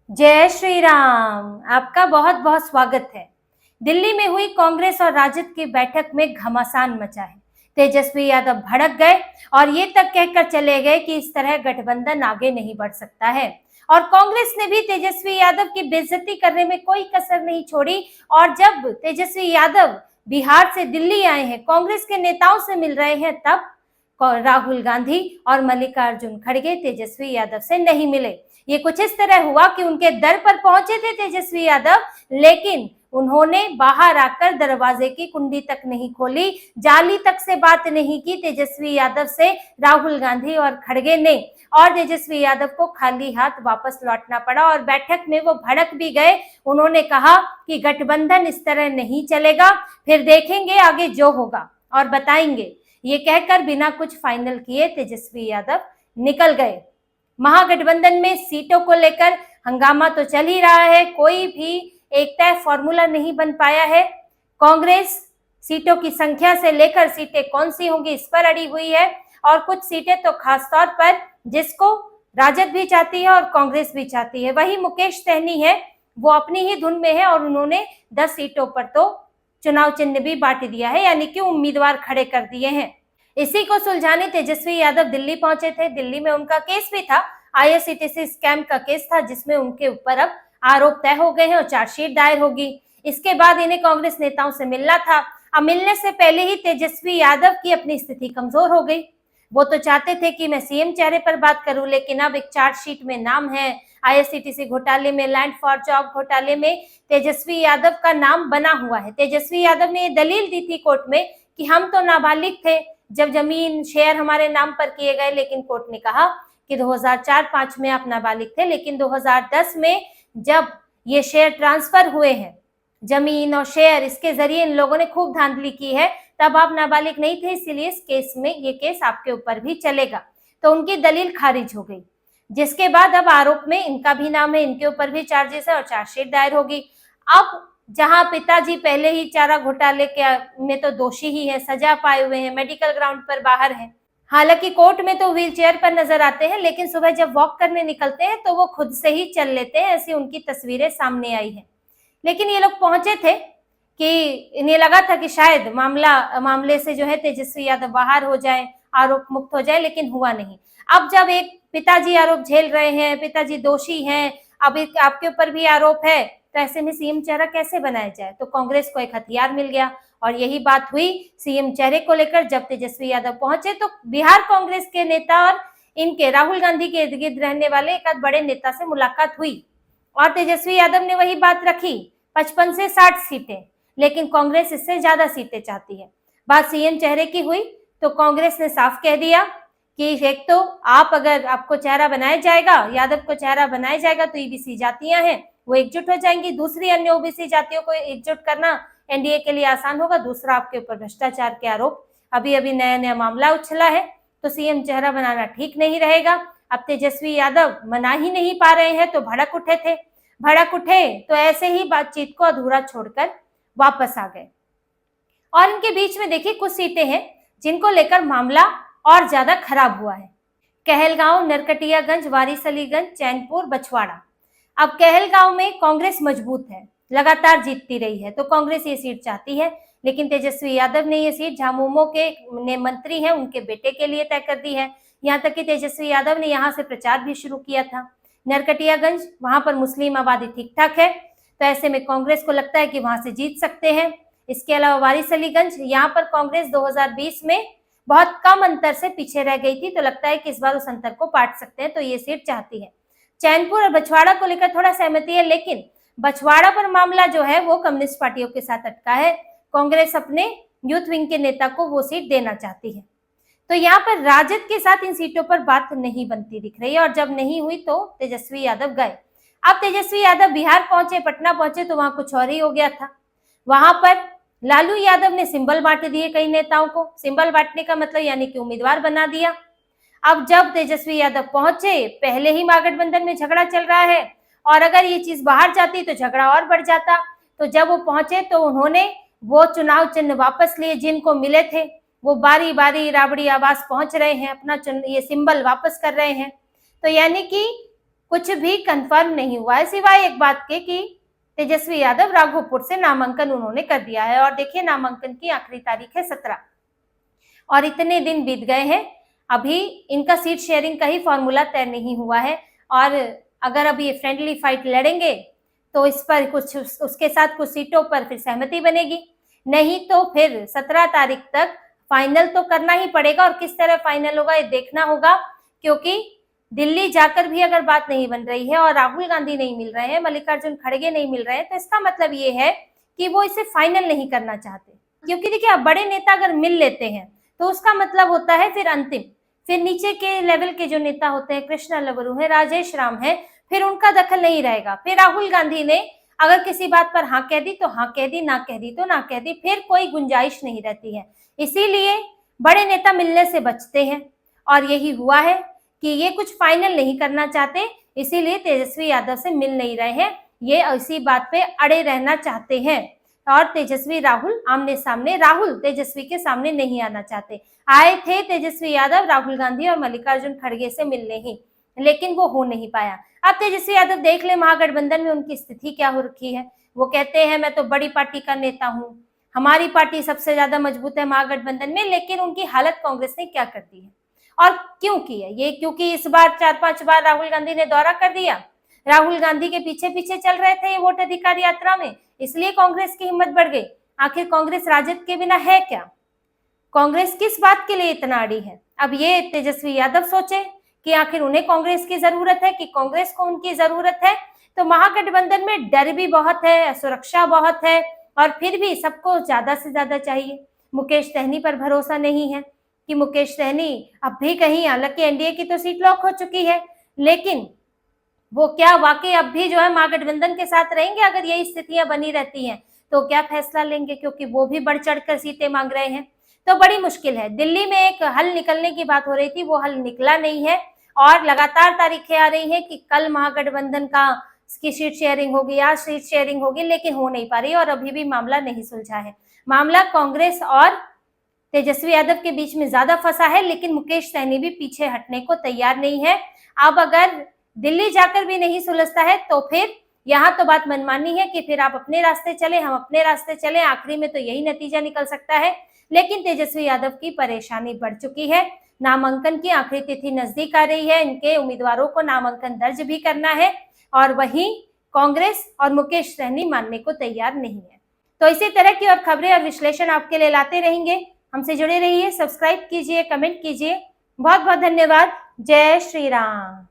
जय श्री राम। आपका बहुत बहुत स्वागत है। दिल्ली में हुई कांग्रेस और राजद की बैठक में घमासान मचा है। तेजस्वी यादव भड़क गए और ये तक कहकर चले गए कि इस तरह गठबंधन आगे नहीं बढ़ सकता है। और कांग्रेस ने भी तेजस्वी यादव की बेइज्जती करने में कोई कसर नहीं छोड़ी। और जब तेजस्वी यादव बिहार से दिल्ली आए हैं, कांग्रेस के नेताओं से मिल रहे हैं, तब राहुल गांधी और मल्लिकार्जुन खड़गे तेजस्वी यादव से नहीं मिले। ये कुछ इस तरह हुआ कि उनके दर पर पहुंचे थे तेजस्वी यादव, लेकिन उन्होंने बाहर आकर दरवाजे की कुंडी तक नहीं खोली, जाली तक से बात नहीं की तेजस्वी यादव से राहुल गांधी और खड़गे ने। और तेजस्वी यादव को खाली हाथ वापस लौटना पड़ा और बैठक में वो भड़क भी गए। उन्होंने कहा कि गठबंधन इस तरह नहीं चलेगा, फिर देखेंगे आगे जो होगा और बताएंगे। ये कहकर बिना कुछ फाइनल किए तेजस्वी यादव निकल गए। महागठबंधन में सीटों को लेकर हंगामा तो चल ही रहा है, कोई भी एक तय फॉर्मूला नहीं बन पाया है। कांग्रेस सीटों की संख्या से लेकर सीटें कौन सी होंगी इस पर अड़ी हुई है, और कुछ सीटें तो खास तौर पर जिसको राजद भी चाहती है और कांग्रेस भी चाहती है, वही मुकेश सहनी है, वो अपनी ही धुन में है और उन्होंने 10 सीटों पर तो चुनाव चिन्ह भी बांट दिया है, यानी कि उम्मीदवार खड़े कर दिए हैं। इसी को सुलझाने तेजस्वी यादव दिल्ली पहुंचे थे। दिल्ली में उनका केस भी था, आईआरसीटीसी स्कैम का केस था, जिसमें उनके ऊपर अब आरोप तय हो गए हैं और चार्जशीट दायर होगी। इसके बाद इन्हें कांग्रेस नेताओं से मिलना था। अब मिलने से पहले ही तेजस्वी यादव की अपनी स्थिति कमजोर हो गई। वो तो चाहते थे कि मैं सीएम चेहरे पर बात करूं, लेकिन अब एक चार्जशीट में नाम है, आईआरसीटीसी घोटाले में, लैंड फॉर जॉब घोटाले में तेजस्वी यादव का नाम बना हुआ है। तेजस्वी यादव ने ये दलील दी थी कोर्ट में कि हम तो नाबालिग थे जब जमीन शेयर हमारे नाम पर किए गए, लेकिन कोर्ट ने कहा कि 2004-05 में आप नाबालिग थे, लेकिन 2010 में जब ये शेयर ट्रांसफर हुए हैं, जमीन और शेयर, इसके जरिए इन लोगों ने खूब धांधली की है, तब आप नाबालिग नहीं थे, इसीलिए इस केस में ये केस आपके ऊपर भी चलेगा। तो उनकी दलील खारिज हो गई, जिसके बाद अब आरोप में इनका भी नाम है, इनके ऊपर भी चार्जेस है और चार्जशीट दायर होगी। अब जहां पिताजी पहले ही चारा घोटाले के में तो दोषी ही है, सजा पाए हुए हैं, मेडिकल ग्राउंड पर बाहर हैं, हालांकि कोर्ट में तो व्हील चेयर पर नजर आते हैं, लेकिन सुबह जब वॉक करने निकलते हैं तो वो खुद से ही चल लेते हैं, ऐसी उनकी तस्वीरें सामने आई हैं। लेकिन ये लोग पहुंचे थे कि इन्हें लगा था कि शायद मामले से जो है तेजस्वी यादव बाहर हो जाए, आरोप मुक्त हो जाए, लेकिन हुआ नहीं। अब जब एक पिताजी आरोप झेल रहे हैं, पिताजी दोषी हैं, अब आपके ऊपर भी आरोप है, तो ऐसे में सीएम चेहरा कैसे बनाया जाए? तो कांग्रेस को एक हथियार मिल गया और यही बात हुई सीएम चेहरे को लेकर। जब तेजस्वी यादव पहुंचे तो बिहार कांग्रेस के नेता और इनके राहुल गांधी के इर्द गिर्द रहने वाले एक बड़े नेता से मुलाकात हुई और तेजस्वी यादव ने वही बात रखी, 55 से 60 सीटें, लेकिन कांग्रेस इससे ज्यादा सीटें चाहती है। बात सीएम चेहरे की हुई तो कांग्रेस ने साफ कह दिया कि एक तो अगर आपको चेहरा बनाया जाएगा, यादव को चेहरा बनाया जाएगा, तो ईबीसी जातियां हैं वो एकजुट हो जाएंगी, दूसरी अन्य ओबीसी जातियों को एकजुट करना एनडीए के लिए आसान होगा। दूसरा, आपके ऊपर भ्रष्टाचार के आरोप, अभी अभी नया नया मामला उछला है, तो सीएम चेहरा बनाना ठीक नहीं रहेगा। अब तेजस्वी यादव मना ही नहीं पा रहे हैं तो भड़क उठे तो ऐसे ही बातचीत को अधूरा छोड़कर वापस आ गए। और इनके बीच में देखिए कुछ सीटें हैं जिनको लेकर मामला और ज्यादा खराब हुआ है। कहलगांव, नरकटियागंज, वारिसलीगंज, चैनपुर, बछवाड़ा। अब कहलगांव में कांग्रेस मजबूत है, लगातार जीतती रही है, तो कांग्रेस ये सीट चाहती है, लेकिन तेजस्वी यादव ने ये सीट झामुमो के मंत्री हैं उनके बेटे के लिए तय कर दी है। यहाँ तक कि तेजस्वी यादव ने यहाँ से प्रचार भी शुरू किया था। नरकटियागंज, वहां पर मुस्लिम आबादी ठीक ठाक है, तो ऐसे में कांग्रेस को लगता है कि वहां से जीत सकते हैं। इसके अलावा वारिसलीगंज, यहाँ पर कांग्रेस 2020 में बहुत कम अंतर से पीछे रह गई थी, तो लगता है कि इस बार उस अंतर को पाट सकते हैं, तो ये सीट चाहती है। चैनपुर और बछवाड़ा को लेकर थोड़ा सहमति है, लेकिन बछवाड़ा पर मामला जो है वो कम्युनिस्ट पार्टियों के साथ अटका है। कांग्रेस अपने यूथ विंग के नेता को वो सीट देना चाहती है, तो यहाँ पर राजद के साथ इन सीटों पर बात नहीं बनती दिख रही है, और जब नहीं हुई तो तेजस्वी यादव गए। अब तेजस्वी यादव बिहार पहुंचे, पटना पहुंचे, तो वहां कुछ और ही हो गया था। वहां पर लालू यादव ने सिंबल बांट दिए कई नेताओं को। सिंबल बांटने का मतलब यानी कि उम्मीदवार बना दिया। अब जब तेजस्वी यादव पहुंचे, पहले ही महागठबंधन में झगड़ा चल रहा है, और अगर ये चीज बाहर जाती तो झगड़ा और बढ़ जाता। तो जब वो पहुंचे तो उन्होंने वो चुनाव चिन्ह वापस लिए जिनको मिले थे, वो बारी बारी राबड़ी आवास पहुंच रहे हैं, अपना ये सिंबल वापस कर रहे हैं। तो यानी कि कुछ भी कंफर्म नहीं हुआ है, सिवाय एक बात के कि तेजस्वी यादव राघोपुर से नामांकन उन्होंने कर दिया है। और देखिए, नामांकन की आखिरी तारीख है 17 और इतने दिन बीत गए हैं, अभी इनका सीट शेयरिंग का ही फॉर्मूला तय नहीं हुआ है। और अगर अभी ये फ्रेंडली फाइट लड़ेंगे तो इस पर कुछ उसके साथ कुछ सीटों पर फिर सहमति बनेगी, नहीं तो फिर 17 तारीख तक फाइनल तो करना ही पड़ेगा। और किस तरह फाइनल होगा ये देखना होगा, क्योंकि दिल्ली जाकर भी अगर बात नहीं बन रही है और राहुल गांधी नहीं मिल रहे हैं, मल्लिकार्जुन खड़गे नहीं मिल रहे हैं, तो इसका मतलब ये है कि वो इसे फाइनल नहीं करना चाहते। क्योंकि देखिए, अब बड़े नेता अगर मिल लेते हैं तो उसका मतलब होता है फिर अंतिम, फिर नीचे के लेवल के जो नेता होते हैं, कृष्णा लबरू है, राजेश राम है, फिर उनका दखल नहीं रहेगा। फिर राहुल गांधी ने अगर किसी बात पर हाँ कह दी तो हाँ कह दी, ना कह दी तो ना कह दी, फिर कोई गुंजाइश नहीं रहती है। इसीलिए बड़े नेता मिलने से बचते हैं और यही हुआ है कि ये कुछ फाइनल नहीं करना चाहते, इसीलिए तेजस्वी यादव से मिल नहीं रहे हैं। ये इसी बात पे अड़े रहना चाहते हैं और तेजस्वी राहुल आमने सामने, राहुल तेजस्वी के सामने नहीं आना चाहते। आए थे तेजस्वी यादव राहुल गांधी और मल्लिकार्जुन खड़गे से मिलने ही, लेकिन वो हो नहीं पाया। अब तेजस्वी यादव देख ले महागठबंधन में उनकी स्थिति क्या हो रखी है। वो कहते हैं मैं तो बड़ी पार्टी का नेता हूँ, हमारी पार्टी सबसे ज्यादा मजबूत है महागठबंधन में, लेकिन उनकी हालत कांग्रेस ने क्या कर दी है और क्यों की है ये? क्योंकि इस बार 4-5 बार राहुल गांधी ने दौरा कर दिया, राहुल गांधी के पीछे पीछे चल रहे थे ये वोट अधिकार यात्रा में, इसलिए कांग्रेस की हिम्मत बढ़ गई। आखिर कांग्रेस राजद के बिना है क्या? कांग्रेस किस बात के लिए इतना अड़ी है? अब ये तेजस्वी यादव सोचे कि आखिर उन्हें कांग्रेस की जरूरत है कि कांग्रेस को उनकी जरूरत है। तो महागठबंधन में डर भी बहुत है, सुरक्षा बहुत है और फिर भी सबको ज्यादा से ज्यादा चाहिए। मुकेश सहनी पर भरोसा नहीं है कि मुकेश सहनी अब भी कहीं, हालांकि एनडीए की तो सीट लॉक हो चुकी है, लेकिन वो क्या वाकई अब भी जो है महागठबंधन के साथ रहेंगे? अगर यही स्थितियां बनी रहती हैं तो क्या फैसला लेंगे? क्योंकि वो भी बढ़ चढ़कर सीटें मांग रहे हैं, तो बड़ी मुश्किल है। दिल्ली में एक हल निकलने की बात हो रही थी, वो हल निकला नहीं है और लगातार तारीखें आ रही हैं कि कल महागठबंधन का की सीट शेयरिंग होगी, आज सीट शेयरिंग होगी, लेकिन हो नहीं पा रही और अभी भी मामला नहीं सुलझा है। मामला कांग्रेस और तेजस्वी यादव के बीच में ज्यादा फंसा है, लेकिन मुकेश सहनी भी पीछे हटने को तैयार नहीं है। अब अगर दिल्ली जाकर भी नहीं सुलझता है तो फिर यहाँ तो बात मनमानी है कि फिर आप अपने रास्ते चले, हम अपने रास्ते चले, आखिरी में तो यही नतीजा निकल सकता है। लेकिन तेजस्वी यादव की परेशानी बढ़ चुकी है, नामांकन की आखिरी तिथि नजदीक आ रही है, इनके उम्मीदवारों को नामांकन दर्ज भी करना है और वहीं कांग्रेस और मुकेश सहनी मानने को तैयार नहीं है। तो इसी तरह की और खबरें और विश्लेषण आपके लिए लाते रहेंगे। हमसे जुड़े रहिए, सब्सक्राइब कीजिए, कमेंट कीजिए। बहुत बहुत धन्यवाद। जय श्री राम।